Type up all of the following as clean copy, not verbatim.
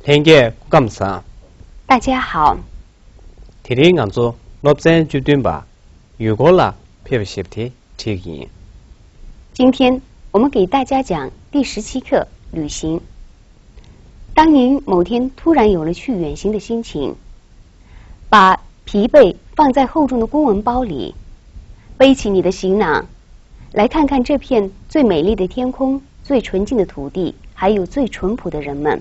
听见感想。大家好。天天讲做落山决定吧，如果啦，偏不习题提议。今天我们给大家讲第17课旅行。当您某天突然有了去远行的心情，把疲惫放在厚重的公文包里，背起你的行囊，来看看这片最美丽的天空、最纯净的土地，还有最淳朴的人们。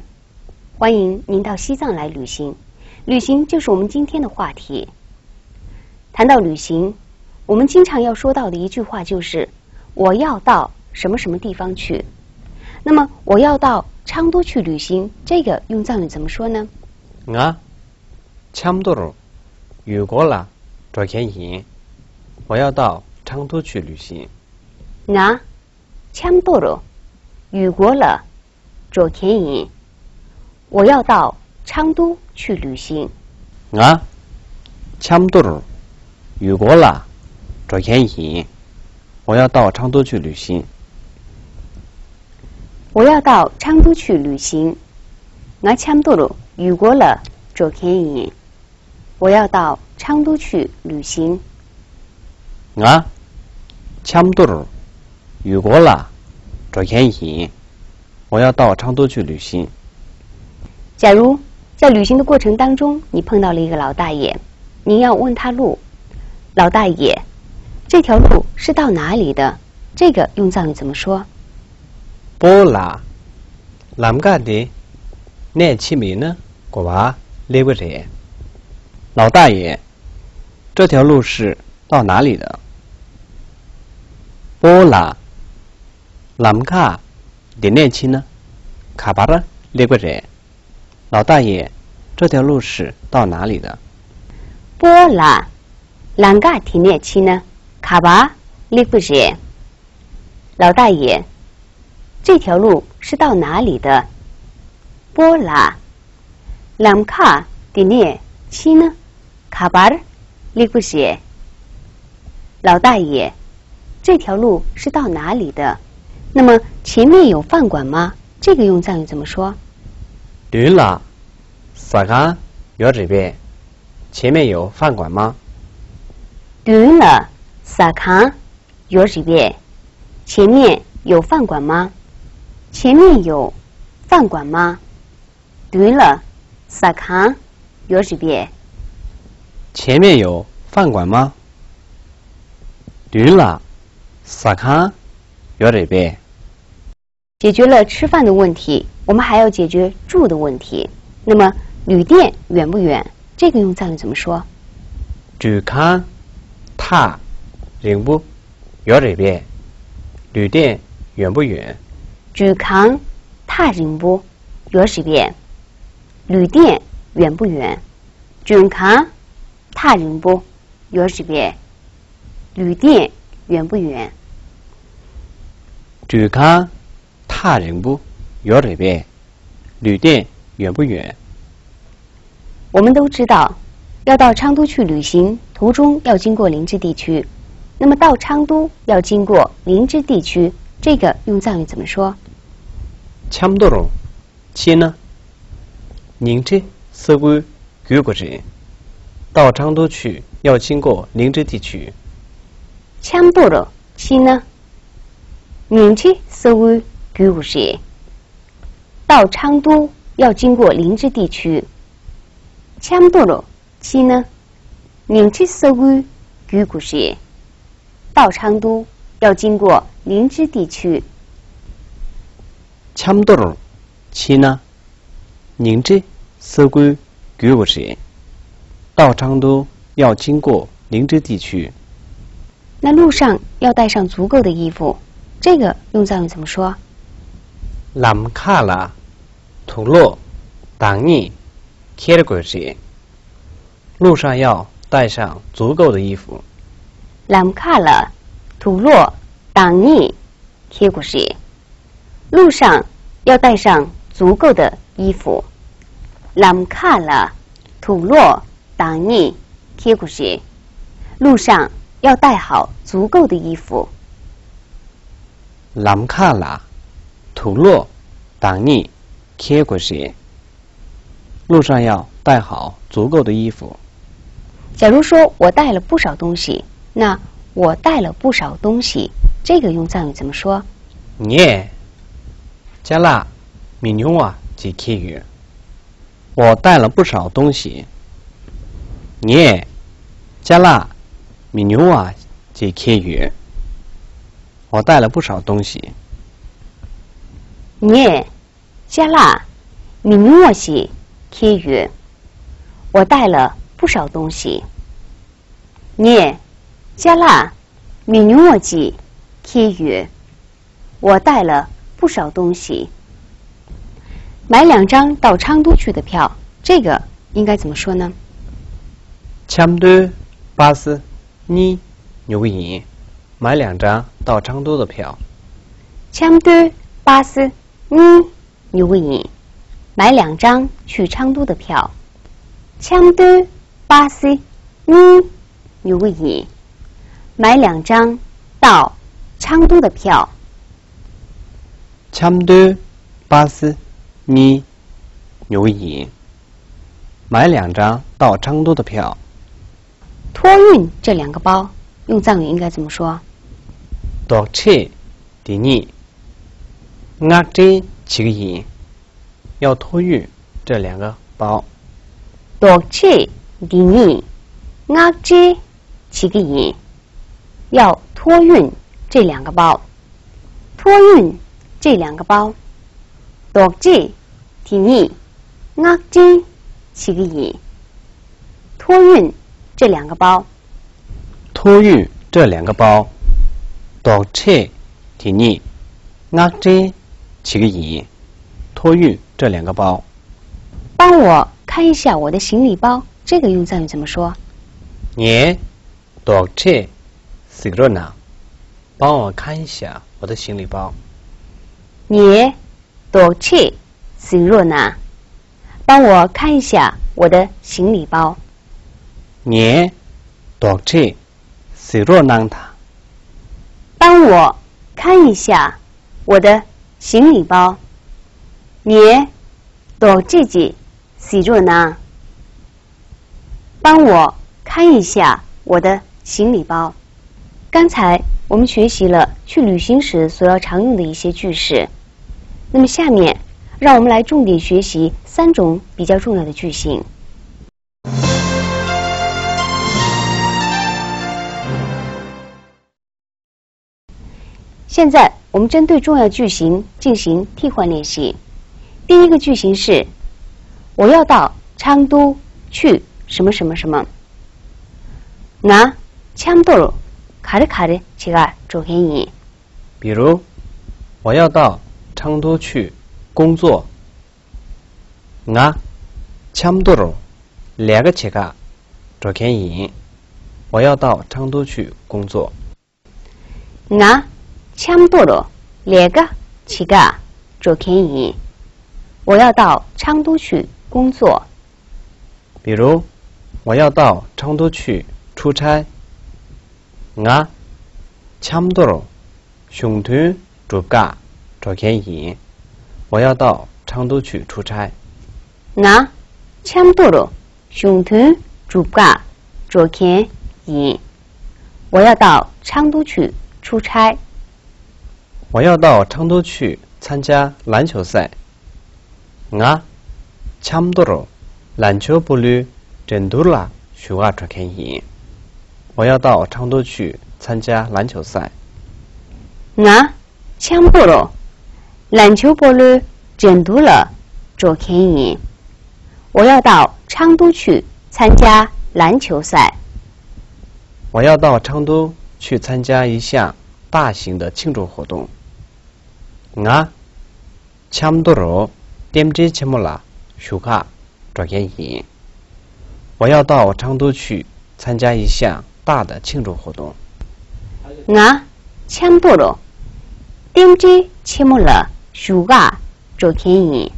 欢迎您到西藏来旅行，旅行就是我们今天的话题。谈到旅行，我们经常要说到的一句话就是我要到什么什么地方去。那么我要到昌都去旅行，这个用藏语怎么说呢？昌都如果啦这天行，我要到昌都去旅行。昌都如果了这天行，我要到昌都去旅行。昌都如果啦这天行，我要到昌都去旅行。我要到昌都去旅行。昌都如果了这天行，我要到昌都去旅行。昌都如果啦这天行，我要到昌都去旅行。假如在旅行的过程当中，你碰到了一个老大爷，您要问他路。老大爷，这条路是到哪里的？这个用藏语怎么说？波拉南嘎的那起名呢？国娃列个人。老大爷，这条路是到哪里的？波拉南嘎的那起呢？卡巴的列个人。老大爷，这条路是到哪里的？波拉南嘎提涅期呢？卡巴列个人。老大爷，这条路是到哪里的？波拉南卡提涅期呢？卡巴列个人。老大爷，这条路是到哪里的？那么前面有饭馆吗？这个用藏语怎么说？对了，萨卡有这边，前面有饭馆吗？对了，萨卡有这边，前面有饭馆吗？前面有饭馆吗？对了，萨卡有这边，前面有饭馆吗？对了，萨卡有这边。解决了吃饭的问题，我们还要解决住的问题。那么旅店远不远？这个用藏语怎么说？住康塔人不有这边。旅店远不远？住康塔人不有这边。旅店远不远？住康塔人不有这边。旅店远不远？住康塔人不有这边。旅店远不远？我们都知道，要到昌都去旅行，途中要经过林芝地区。那么到昌都要经过林芝地区，这个用藏语怎么说？昌都去呢？林芝是归九个人。到昌都去要经过林芝地区。昌都去呢？林芝是归九个人。到昌都要经过林芝地区。昌都去呢？林芝是归九个人。到昌都要经过林芝地区。昌都去呢？林芝是归九个人。到昌都要经过林芝地区。那路上要带上足够的衣服，这个用藏语怎么说？南卡拉土洛当你贴着过去。路上要带上足够的衣服。南卡拉土洛当你贴过去。路上要带上足够的衣服。南卡拉土洛当你贴过去。路上要带好足够的衣服。南卡拉土洛当你贴过去。路上要带好足够的衣服。假如说我带了不少东西，那我带了不少东西，这个用藏语怎么说？ 예, 잘라, 민용아, 지키유. 我带了不少东西。예, 잘라, 민용아, 지키유. 我带了不少东西。 예, 잘라, 민용아, 지키유. 我带了不少东西。 예, 잘라, 민용아, 지키유. 我带了不少东西。买2张到昌都去的票，这个应该怎么说呢？ 참도 버스 니 여기 买2张到昌都的票。 참도 버스 니 여기 买2张去昌都的票。 참도 버스 니 여기 买2张到昌都的票。 참도 버스 니 여기 买2张到昌都的票。 托运这2个包用藏语应该怎么说？ 독채 디니 납제 지기 要托运这2个包。 독채 디니 납제 지기 要托运这2个包。托运这2个包。 독채 디니 납제 지기 托运这2个包。 托运这2个包。 독채 디니 납제 지기 托运这2个包。 帮我看一下我的行李包，这个用藏语怎么说？ 예, 독채 시그러나 帮我看一下我的行李包。 예, 독채 시그러나 帮我看一下我的行李包。 예, 독채 시그러난다 帮我看一下我的行李包。 예, 독채 시그러나 帮我看一下我的行李包。刚才我们学习了去旅行时所要常用的一些句式，那么下面让我们来重点学习3种比较重要的句型。现在我们针对重要句型进行替换练习。第一个句型是我要到昌都去什么什么什么。 나 참도로 가르카르 제가 조개이 比如我要到昌都去工作。 나 참도로 내가 제가 조개이 我要到昌都去工作。 나 참도로 내가 제가 조개이 我要到昌都去工作。 比如我要到昌都去出差。 나 참도로 흉튼 줄까 조개이 我要到昌都去出差。 나 참도로 흉튼 줄까 조개이 我要到昌都去出差。 我要到昌都去参加篮球赛。 나 참도로篮球보러 전도라 휴가 조개이 我要到昌都去参加篮球赛。 나 참도로篮球보러 전도라 조개이 我要到昌都去参加篮球赛。 我要到昌都去参加一项大型的庆祝活动。 나 참도로 땜지 채몰라 휴가 조개이 我要到昌都去参加一项大的庆祝活动。 나 참도로 땜지 채몰라 휴가 조개이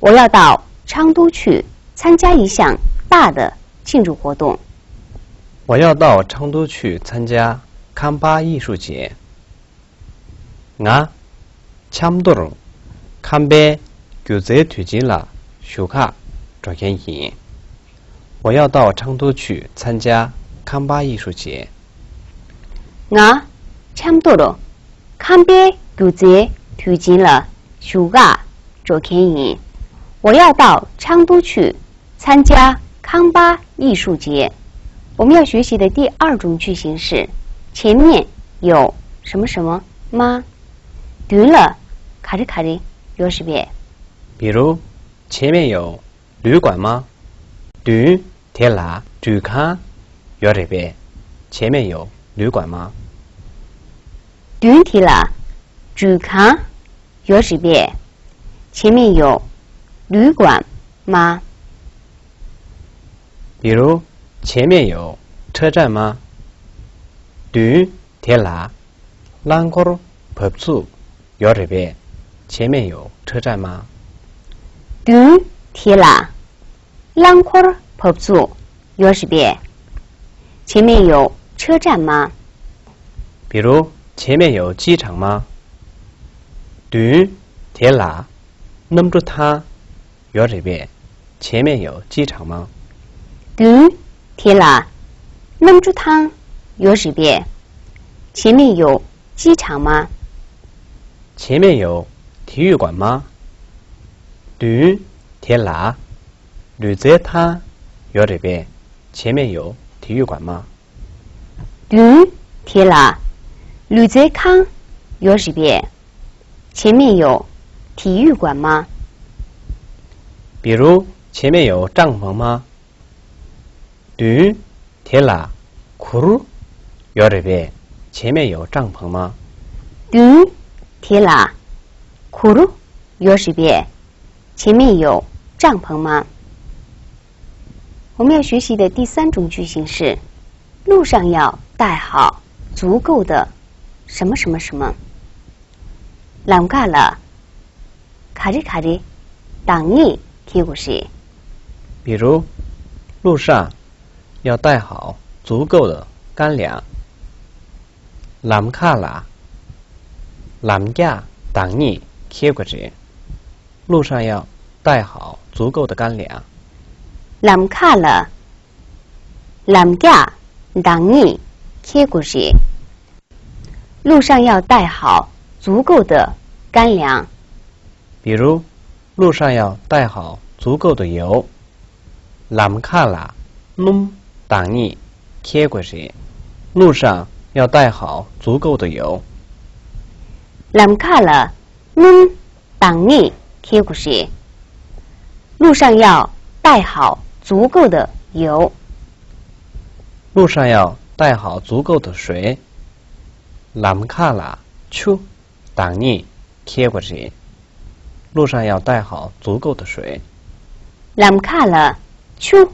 我要到昌都去参加一项大的庆祝活动。 我要到昌都去参加康巴艺术节。 나 참도로 칸베 규제 뒤질라 휴가 赵天颖，我要到成都去参加康巴艺术节。我참도로康巴艺术节推进了暑假赵天颖，我要到成都去参加康巴艺术节。我们要学习的第二种句型是前面有什么什么吗？对了，卡着卡着有识别。比如前面有旅馆吗？对，铁啦，住看，有这边。前面有旅馆吗？对铁啦，住看，有识别。前面有旅馆吗？比如前面有车站吗？对，铁啦，兰国법수有这边。前面有车站吗？对铁啦，兰国법수有识别。前面有车站吗？比如前面有机场吗？对，铁啦，能住它有这边。前面有机场吗？对铁啦，能住它有识别。前面有机场吗？前面有体育馆吗？对，铁啦，旅在它有这边。前面有体育馆吗？对铁啦，旅在康有识别。前面有体育馆吗？比如前面有帐篷吗？对，铁啦，库有这边。前面有帐篷吗？对铁啦，库鲁有识别。前面有帐篷吗？我们要学习的第三种句型是路上要带好足够的什么什么什么。啷个了？卡着卡着，当你听过谁？比如路上要带好足够的干粮。啷卡啦，啷家当你听过谁？路上要带好足够的干粮。啷卡了？啷家当你听过谁？路上要带好足够的干粮。比如路上要带好足够的油。啷卡啦，侬当你听过谁？路上要带好足够的油。啷卡了？侬当你听过谁？路上要带好足够的油。路上要带好足够的水。啷卡啦，秋当你听过谁？路上要带好足够的水。啷卡了？秋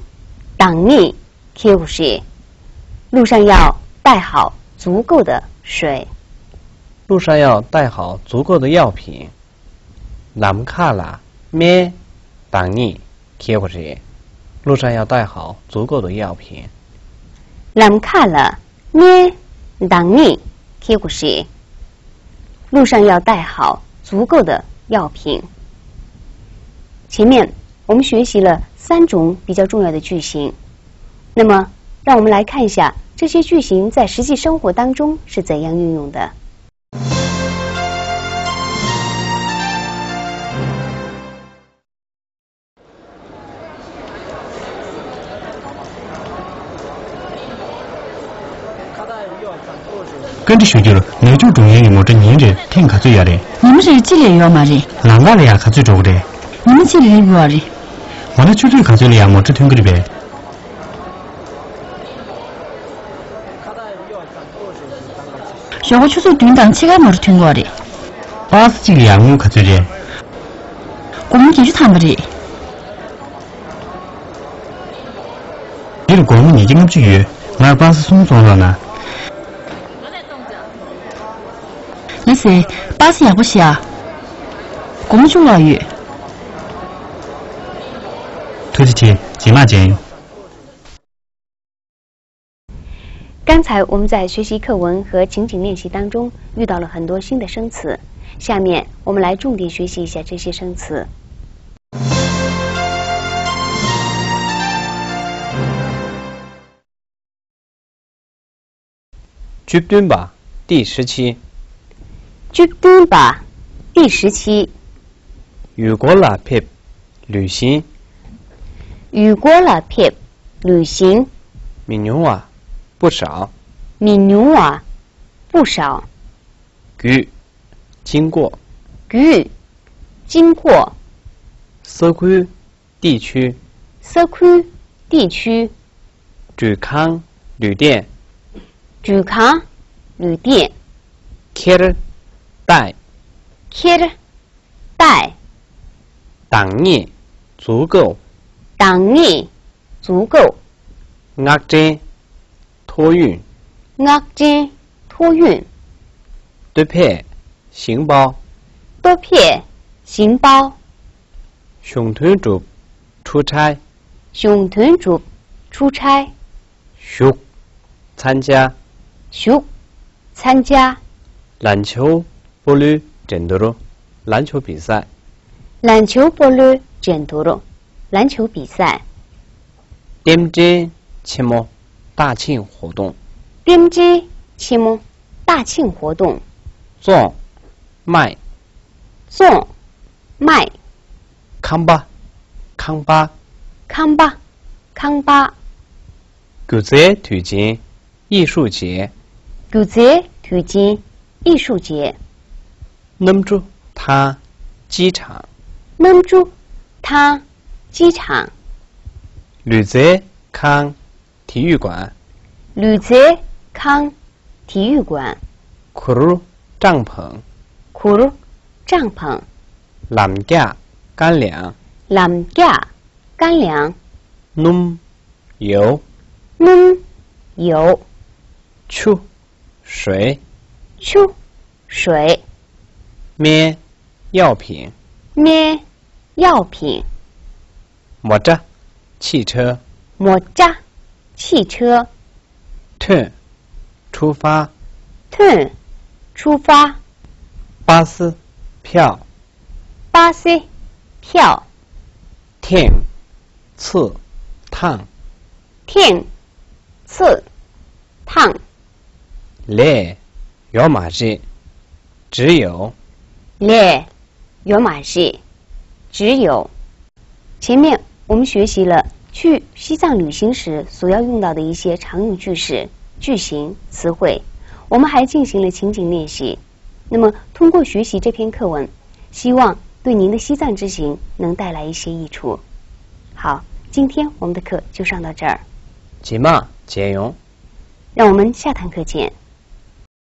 当你听过谁？路上要带好足够的水。路上要带好足够的药品。啷卡啦，咩当你听过谁？路上要带好足够的药品。啷卡了？咩当你听过谁？路上要带好足够的药品。前面我们学习了3种比较重要的句型，那么让我们来看一下这些句型在实际生活当中是怎样运用的。跟着学久了，那就中英语么这念着挺卡最要的。你们是几年要嘛的？哪个了呀？卡最着的。你们几年要的？我那就这卡最了呀，么这听个的呗。小伙出去短档期间么是听过的。80几个呀，我卡最的。我们继续谈不的。你的国母已经跟住约，我要把是送装了呢。那是80也不是啊，公主老爷。推得起，几码钱？刚才我们在学习课文和情景练习当中遇到了很多新的生词，下面我们来重点学习一下这些生词。决定吧，第17。决定吧，第17。如果啦撇旅行，如果啦撇旅行，民牛啊不少，民牛啊不少。据经过，据经过。社区地区，社区地区。主康旅店，主康旅店。开带，开带。当年足够，当年足够。压针托运，压针托运。对配行包，多片行包。熊团主出差，熊团主出差。属参加属参加。篮球波率战斗篮球比赛，篮球波率战斗篮球比赛。点击期末大庆活动，点击期末大庆活动。送卖送卖。康巴康巴康巴康巴。古仔推荐艺术节，古仔推荐艺术节。能住他机场，能住他机场。旅仔康体育馆，旅仔康体育馆。库鲁帐篷，库鲁帐篷。南架干粮，南架干粮。农油，农油。出水，出水。面药品，面药品。摩扎汽车，摩扎汽车。turn 出发， turn 出发。巴士票，巴士票。天次烫，天次烫。来要马日，只有来有马日，只有。前面我们学习了去西藏旅行时所要用到的一些常用句式、句型、词汇，我们还进行了情景练习。那么通过学习这篇课文，希望对您的西藏之行能带来一些益处。好，今天我们的课就上到这儿，即马借用。让我们下堂课见。